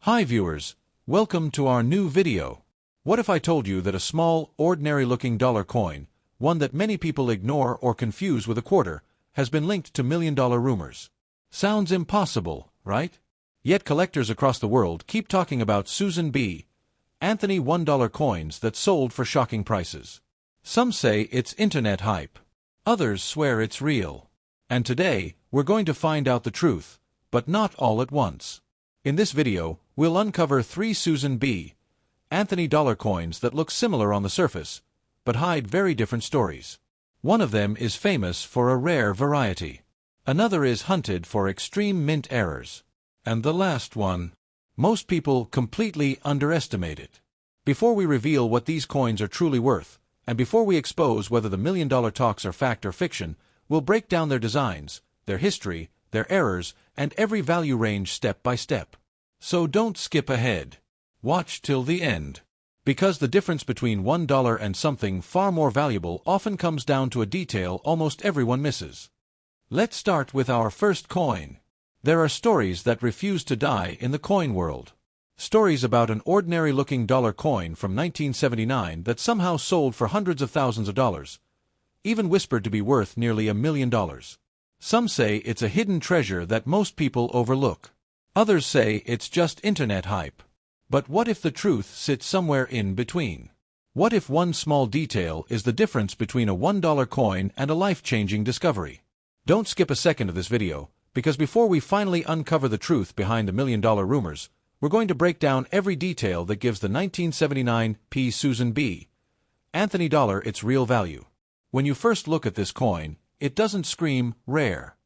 Hi viewers, welcome to our new video. What if I told you that a small, ordinary-looking dollar coin, one that many people ignore or confuse with a quarter, has been linked to million-dollar rumors? Sounds impossible, right? Yet collectors across the world keep talking about Susan B. Anthony $1 coins that sold for shocking prices. Some say it's internet hype. Others swear it's real. And today, we're going to find out the truth, but not all at once. In this video, we'll uncover 3 Susan B. Anthony dollar coins that look similar on the surface, but hide very different stories. One of them is famous for a rare variety. Another is hunted for extreme mint errors. And the last one, most people completely underestimate it. Before we reveal what these coins are truly worth, and before we expose whether the million-dollar talks are fact or fiction, we'll break down their designs, their history, their errors, and every value range step by step. So don't skip ahead. Watch till the end. Because the difference between $1 and something far more valuable often comes down to a detail almost everyone misses. Let's start with our first coin. There are stories that refuse to die in the coin world. Stories about an ordinary-looking dollar coin from 1979 that somehow sold for hundreds of thousands of dollars, even whispered to be worth nearly $1 million. Some say it's a hidden treasure that most people overlook. Others say it's just internet hype. But what if the truth sits somewhere in between? What if one small detail is the difference between a $1 coin and a life-changing discovery? Don't skip a second of this video, because before we finally uncover the truth behind the million-dollar rumors, we're going to break down every detail that gives the 1979 P. Susan B. Anthony dollar its real value. When you first look at this coin, it doesn't scream rare.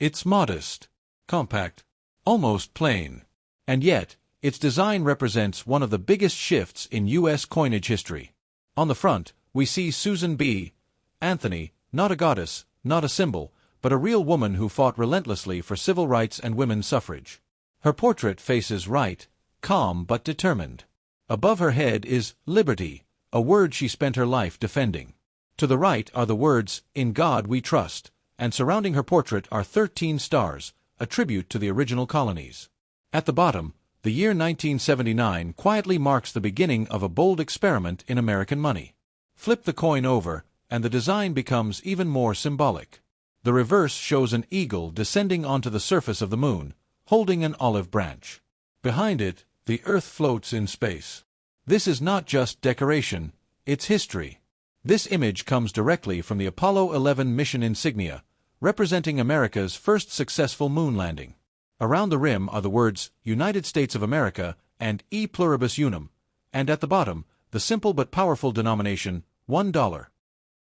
It's modest, compact, almost plain. And yet, its design represents one of the biggest shifts in U.S. coinage history. On the front, we see Susan B. Anthony, not a goddess, not a symbol, but a real woman who fought relentlessly for civil rights and women's suffrage. Her portrait faces right, calm but determined. Above her head is liberty, a word she spent her life defending. To the right are the words, "In God we trust," and surrounding her portrait are 13 stars, a tribute to the original colonies. At the bottom, the year 1979 quietly marks the beginning of a bold experiment in American money. Flip the coin over, and the design becomes even more symbolic. The reverse shows an eagle descending onto the surface of the moon, holding an olive branch. Behind it, the Earth floats in space. This is not just decoration, it's history. This image comes directly from the Apollo 11 mission insignia, representing America's first successful moon landing. Around the rim are the words, United States of America, and E pluribus unum, and at the bottom, the simple but powerful denomination, $1.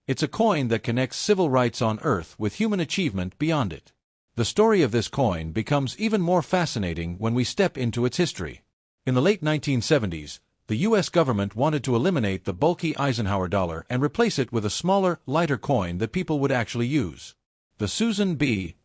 It's a coin that connects civil rights on Earth with human achievement beyond it. The story of this coin becomes even more fascinating when we step into its history. In the late 1970s, the U.S. government wanted to eliminate the bulky Eisenhower dollar and replace it with a smaller, lighter coin that people would actually use. The Susan B.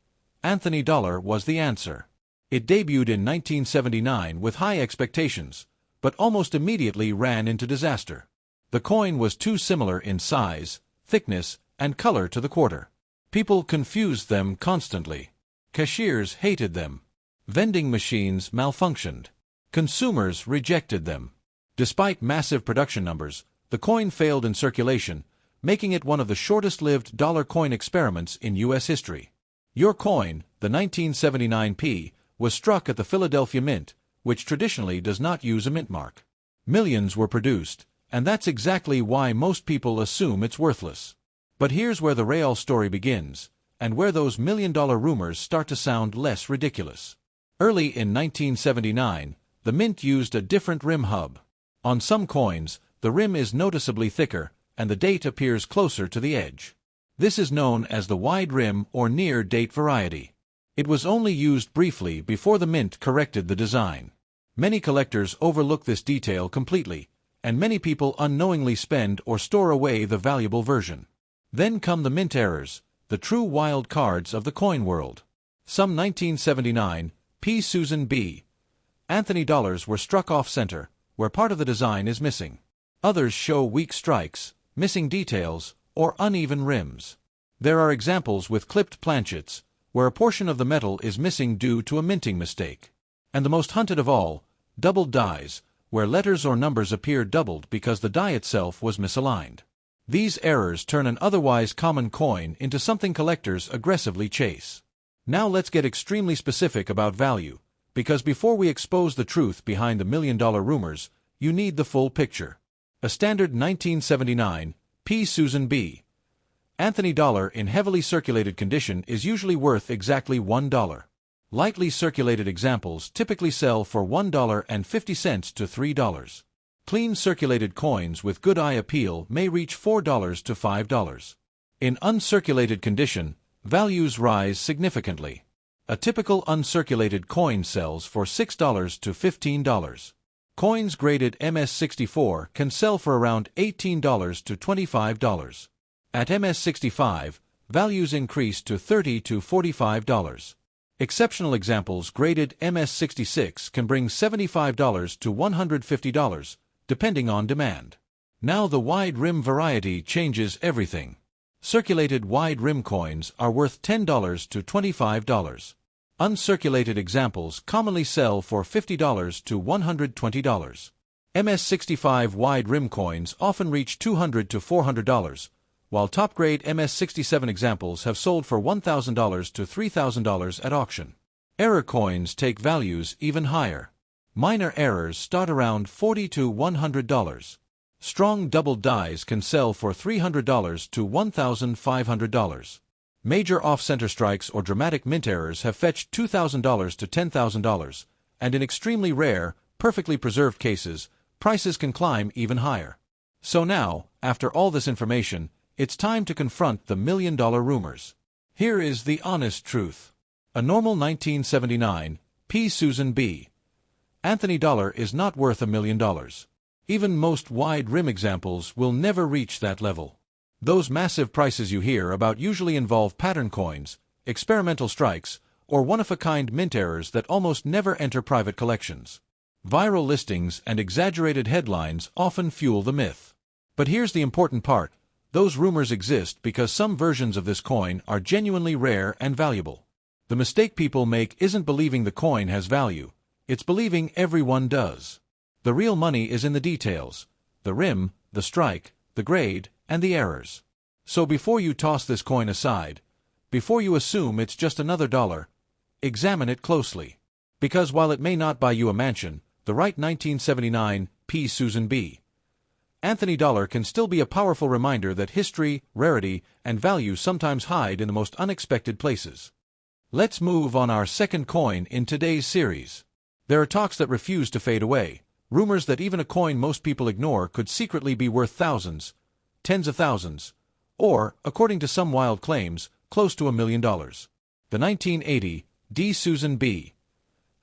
Anthony dollar was the answer. It debuted in 1979 with high expectations, but almost immediately ran into disaster. The coin was too similar in size, thickness, and color to the quarter. People confused them constantly. Cashiers hated them. Vending machines malfunctioned. Consumers rejected them. Despite massive production numbers, the coin failed in circulation, making it one of the shortest-lived dollar coin experiments in U.S. history. Your coin, the 1979 P, was struck at the Philadelphia Mint, which traditionally does not use a mint mark. Millions were produced, and that's exactly why most people assume it's worthless. But here's where the real story begins, and where those million-dollar rumors start to sound less ridiculous. Early in 1979, the Mint used a different rim hub. On some coins, the rim is noticeably thicker, and the date appears closer to the edge. This is known as the wide rim or near-date variety. It was only used briefly before the Mint corrected the design. Many collectors overlook this detail completely, and many people unknowingly spend or store away the valuable version. Then come the Mint errors, the true wild cards of the coin world. Some 1979 P. Susan B. Anthony dollars were struck off-center, where part of the design is missing. Others show weak strikes, missing details, or uneven rims. There are examples with clipped planchets, where a portion of the metal is missing due to a minting mistake. And the most hunted of all, doubled dies, where letters or numbers appear doubled because the die itself was misaligned. These errors turn an otherwise common coin into something collectors aggressively chase. Now let's get extremely specific about value, because before we expose the truth behind the million-dollar rumors, you need the full picture. A standard 1979 P. Susan B. Anthony dollar in heavily circulated condition is usually worth exactly $1. Lightly circulated examples typically sell for $1.50 to $3. Clean circulated coins with good eye appeal may reach $4 to $5. In uncirculated condition, values rise significantly. A typical uncirculated coin sells for $6 to $15. Coins graded MS-64 can sell for around $18 to $25. At MS-65, values increase to $30 to $45. Exceptional examples graded MS-66 can bring $75 to $150, depending on demand. Now the wide rim variety changes everything. Circulated wide rim coins are worth $10 to $25. Uncirculated examples commonly sell for $50 to $120. MS-65 wide rim coins often reach $200 to $400, while top-grade MS-67 examples have sold for $1,000 to $3,000 at auction. Error coins take values even higher. Minor errors start around $40 to $100. Strong doubled dies can sell for $300 to $1,500. Major off-center strikes or dramatic mint errors have fetched $2,000 to $10,000, and in extremely rare, perfectly preserved cases, prices can climb even higher. So now, after all this information, it's time to confront the million-dollar rumors. Here is the honest truth. A normal 1979 P. Susan B. Anthony dollar is not worth $1 million. Even most wide rim examples will never reach that level. Those massive prices you hear about usually involve pattern coins, experimental strikes, or one-of-a-kind mint errors that almost never enter private collections. Viral listings and exaggerated headlines often fuel the myth. But here's the important part. Those rumors exist because some versions of this coin are genuinely rare and valuable. The mistake people make isn't believing the coin has value, it's believing everyone does. The real money is in the details: the rim, the strike, the grade, and the errors. So before you toss this coin aside, before you assume it's just another dollar, examine it closely. Because while it may not buy you a mansion, the right 1979 P. Susan B. Anthony dollar can still be a powerful reminder that history, rarity, and value sometimes hide in the most unexpected places. Let's move on our second coin in today's series. There are talks that refuse to fade away, rumors that even a coin most people ignore could secretly be worth thousands, tens of thousands, or, according to some wild claims, close to $1 million. The 1980 D. Susan B.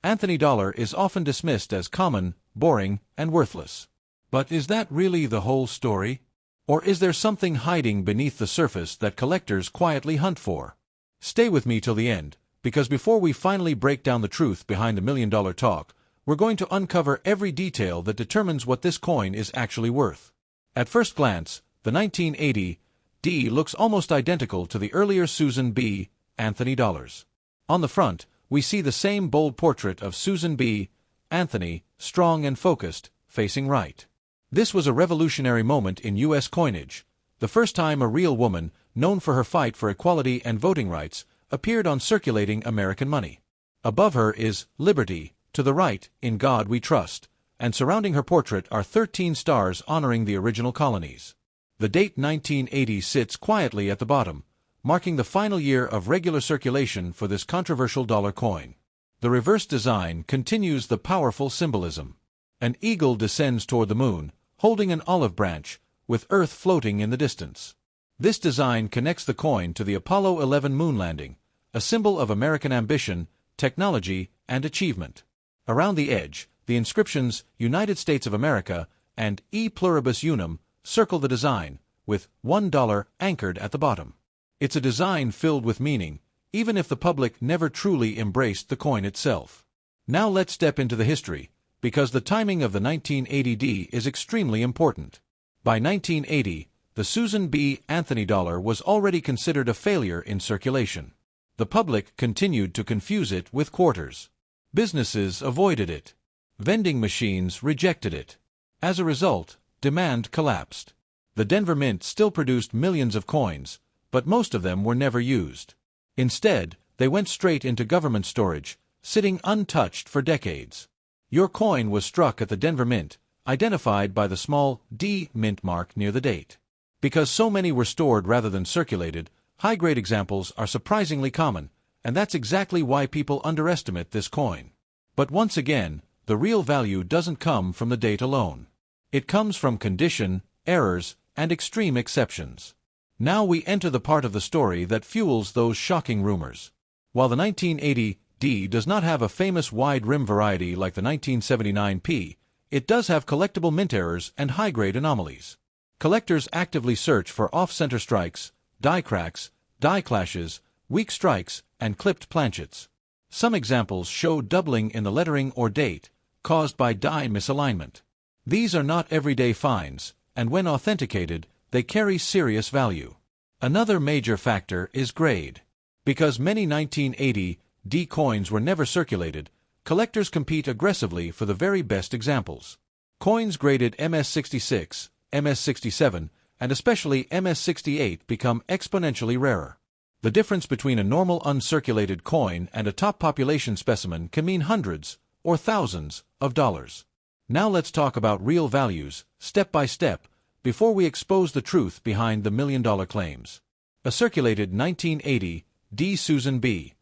Anthony dollar is often dismissed as common, boring, and worthless. But is that really the whole story? Or is there something hiding beneath the surface that collectors quietly hunt for? Stay with me till the end, because before we finally break down the truth behind the million-dollar talk, we're going to uncover every detail that determines what this coin is actually worth. At first glance, the 1980 D looks almost identical to the earlier Susan B. Anthony dollars. On the front, we see the same bold portrait of Susan B. Anthony, strong and focused, facing right. This was a revolutionary moment in U.S. coinage, the first time a real woman, known for her fight for equality and voting rights, appeared on circulating American money. Above her is Liberty, to the right, In God We Trust, and surrounding her portrait are 13 stars honoring the original colonies. The date 1980 sits quietly at the bottom, marking the final year of regular circulation for this controversial dollar coin. The reverse design continues the powerful symbolism. An eagle descends toward the moon, holding an olive branch, with Earth floating in the distance. This design connects the coin to the Apollo 11 moon landing, a symbol of American ambition, technology, and achievement. Around the edge, the inscriptions United States of America and E Pluribus Unum circle the design, with $1 anchored at the bottom. It's a design filled with meaning, even if the public never truly embraced the coin itself. Now let's step into the history, because the timing of the 1980 D is extremely important. By 1980, the Susan B. Anthony dollar was already considered a failure in circulation. The public continued to confuse it with quarters. Businesses avoided it. Vending machines rejected it. As a result, demand collapsed. The Denver Mint still produced millions of coins, but most of them were never used. Instead, they went straight into government storage, sitting untouched for decades. Your coin was struck at the Denver Mint, identified by the small D mint mark near the date. Because so many were stored rather than circulated, high-grade examples are surprisingly common, and that's exactly why people underestimate this coin. But once again, the real value doesn't come from the date alone. It comes from condition, errors, and extreme exceptions. Now we enter the part of the story that fuels those shocking rumors. While the 1980 D does not have a famous wide rim variety like the 1979 P, it does have collectible mint errors and high-grade anomalies. Collectors actively search for off-center strikes, die cracks, die clashes, weak strikes, and clipped planchets. Some examples show doubling in the lettering or date, caused by die misalignment. These are not everyday finds, and when authenticated, they carry serious value. Another major factor is grade. Because many 1980 D coins were never circulated, collectors compete aggressively for the very best examples. Coins graded MS66, MS67, and especially MS68 become exponentially rarer. The difference between a normal uncirculated coin and a top population specimen can mean hundreds, or thousands, of dollars. Now let's talk about real values, step by step, before we expose the truth behind the million-dollar claims. A circulated 1980 D Susan B.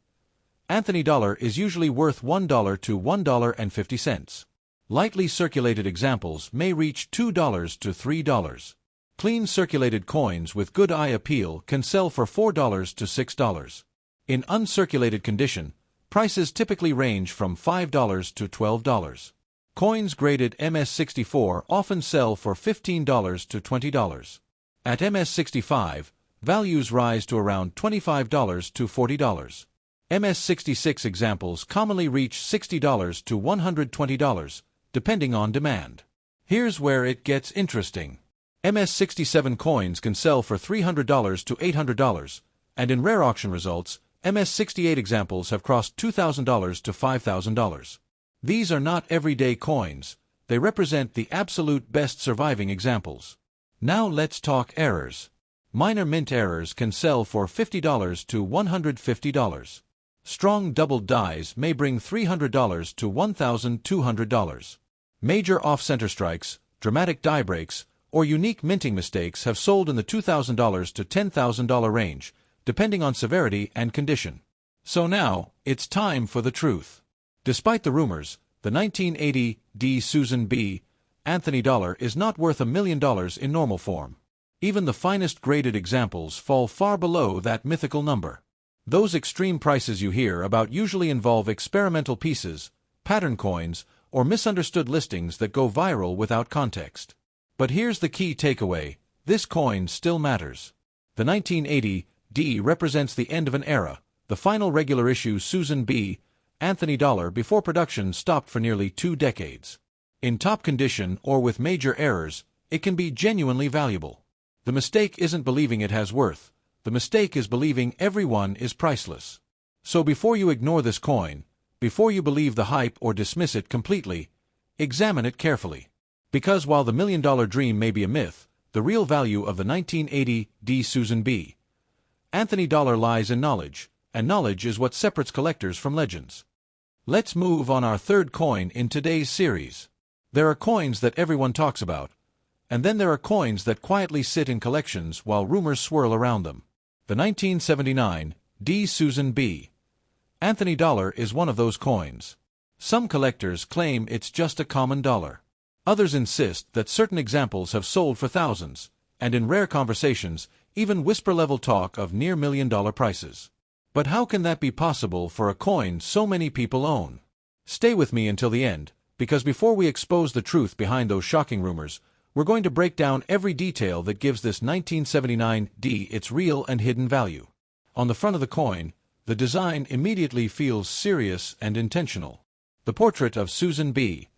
Anthony dollar is usually worth $1 to $1.50. Lightly circulated examples may reach $2 to $3. Clean circulated coins with good eye appeal can sell for $4 to $6. In uncirculated condition, prices typically range from $5 to $12. Coins graded MS64 often sell for $15 to $20. At MS65, values rise to around $25 to $40. MS66 examples commonly reach $60 to $120, depending on demand. Here's where it gets interesting. MS67 coins can sell for $300 to $800, and in rare auction results, MS68 examples have crossed $2,000 to $5,000. These are not everyday coins, they represent the absolute best surviving examples. Now let's talk errors. Minor mint errors can sell for $50 to $150. Strong doubled dies may bring $300 to $1,200. Major off-center strikes, dramatic die breaks, or unique minting mistakes have sold in the $2,000 to $10,000 range, depending on severity and condition. So now, it's time for the truth. Despite the rumors, the 1980 D Susan B. Anthony dollar is not worth $1 million in normal form. Even the finest graded examples fall far below that mythical number. Those extreme prices you hear about usually involve experimental pieces, pattern coins, or misunderstood listings that go viral without context. But here's the key takeaway: this coin still matters. The 1980 D represents the end of an era, the final regular issue Susan B. Anthony dollar before production stopped for nearly 2 decades. In top condition or with major errors, it can be genuinely valuable. The mistake isn't believing it has worth. The mistake is believing every one is priceless. So before you ignore this coin, before you believe the hype or dismiss it completely, examine it carefully. Because while the $1 million dream may be a myth, the real value of the 1980 D Susan B. Anthony dollar lies in knowledge, and knowledge is what separates collectors from legends. Let's move on our third coin in today's series. There are coins that everyone talks about, and then there are coins that quietly sit in collections while rumors swirl around them. The 1979 D Susan B. Anthony dollar is one of those coins. Some collectors claim it's just a common dollar. Others insist that certain examples have sold for thousands, and in rare conversations, even whisper-level talk of near $1 million prices. But how can that be possible for a coin so many people own? Stay with me until the end, because before we expose the truth behind those shocking rumors, we're going to break down every detail that gives this 1979 D its real and hidden value. On the front of the coin, the design immediately feels serious and intentional. The portrait of Susan B.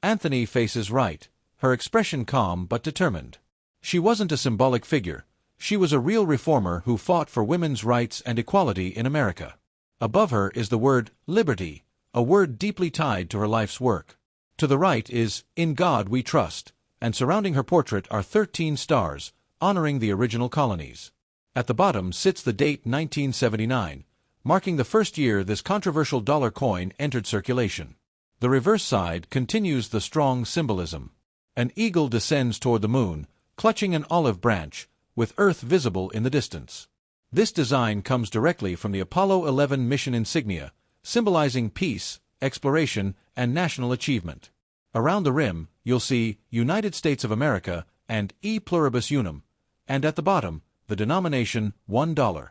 Anthony faces right, her expression calm but determined. She wasn't a symbolic figure. She was a real reformer who fought for women's rights and equality in America. Above her is the word liberty, a word deeply tied to her life's work. To the right is "In God We Trust," and surrounding her portrait are 13 stars, honoring the original colonies. At the bottom sits the date 1979, marking the first year this controversial dollar coin entered circulation. The reverse side continues the strong symbolism. An eagle descends toward the moon, clutching an olive branch, with Earth visible in the distance. This design comes directly from the Apollo 11 mission insignia, symbolizing peace, exploration, and national achievement. Around the rim, you'll see United States of America and E Pluribus Unum, and at the bottom, the denomination $1.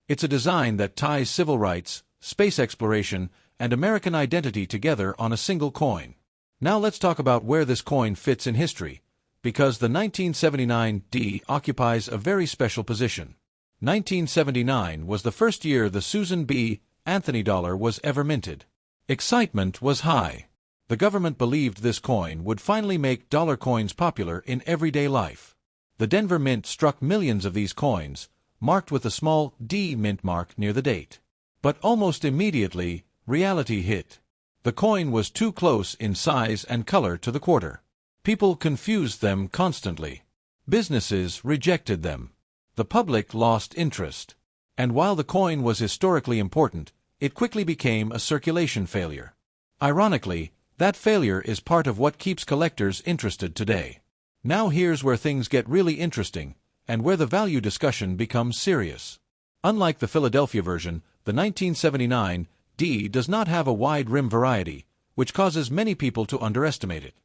It's a design that ties civil rights, space exploration, and American identity together on a single coin. Now let's talk about where this coin fits in history, because the 1979 D occupies a very special position. 1979 was the first year the Susan B. Anthony dollar was ever minted. Excitement was high. The government believed this coin would finally make dollar coins popular in everyday life. The Denver Mint struck millions of these coins, marked with a small D mint mark near the date. But almost immediately, reality hit. The coin was too close in size and color to the quarter. People confused them constantly. Businesses rejected them. The public lost interest. And while the coin was historically important, it quickly became a circulation failure. Ironically, that failure is part of what keeps collectors interested today. Now here's where things get really interesting, and where the value discussion becomes serious. Unlike the Philadelphia version, the 1979 D does not have a wide rim variety, which causes many people to underestimate it.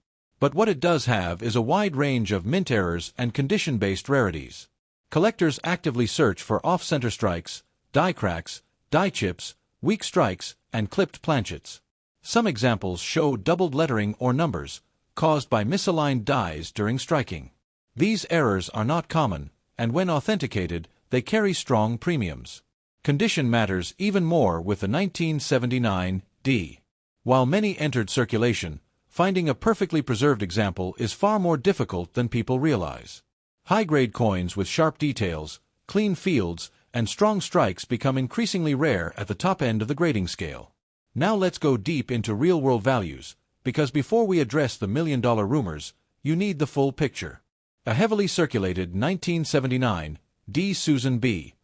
But what it does have is a wide range of mint errors and condition-based rarities. Collectors actively search for off-center strikes, die cracks, die chips, weak strikes, and clipped planchets. Some examples show doubled lettering or numbers, caused by misaligned dies during striking. These errors are not common, and when authenticated, they carry strong premiums. Condition matters even more with the 1979 D. While many entered circulation, finding a perfectly preserved example is far more difficult than people realize. High-grade coins with sharp details, clean fields, and strong strikes become increasingly rare at the top end of the grading scale. Now let's go deep into real-world values, because before we address the million-dollar rumors, you need the full picture. A heavily circulated 1979 D Susan B.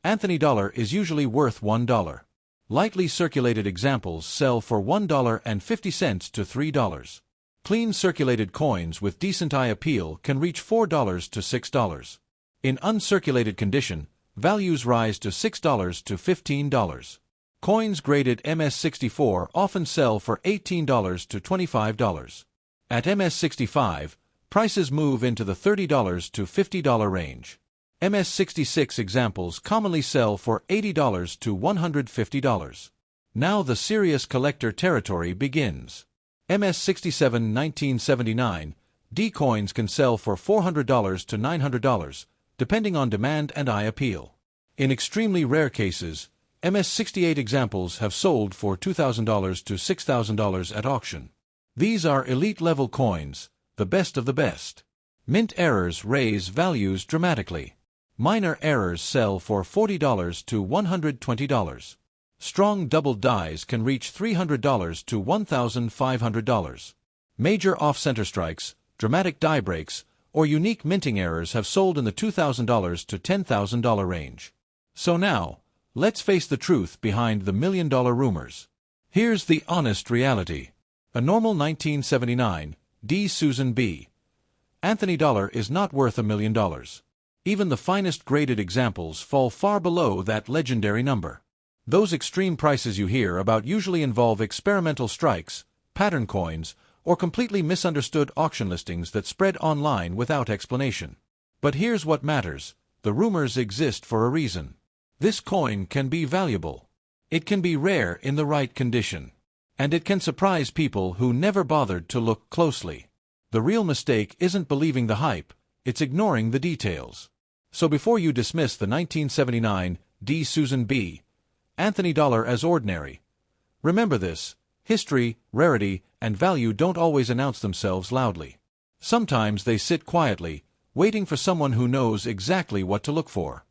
Anthony dollar is usually worth $1. Lightly circulated examples sell for $1.50 to $3. Clean circulated coins with decent eye appeal can reach $4 to $6. In uncirculated condition, values rise to $6 to $15. Coins graded MS-64 often sell for $18 to $25. At MS-65, prices move into the $30 to $50 range. MS-66 examples commonly sell for $80 to $150. Now the serious collector territory begins. MS-67 1979 D coins can sell for $400 to $900, depending on demand and eye appeal. In extremely rare cases, MS-68 examples have sold for $2,000 to $6,000 at auction. These are elite-level coins, the best of the best. Mint errors raise values dramatically. Minor errors sell for $40 to $120. Strong doubled dies can reach $300 to $1,500. Major off-center strikes, dramatic die breaks, or unique minting errors have sold in the $2,000 to $10,000 range. So now, let's face the truth behind the million-dollar rumors. Here's the honest reality. A normal 1979 D Susan B. Anthony dollar is not worth $1 million. Even the finest graded examples fall far below that legendary number. Those extreme prices you hear about usually involve experimental strikes, pattern coins, or completely misunderstood auction listings that spread online without explanation. But here's what matters: the rumors exist for a reason. This coin can be valuable. It can be rare in the right condition. And it can surprise people who never bothered to look closely. The real mistake isn't believing the hype, it's ignoring the details. So before you dismiss the 1979 D Susan B. Anthony dollar as ordinary, remember this: history, rarity, and value don't always announce themselves loudly. Sometimes they sit quietly, waiting for someone who knows exactly what to look for.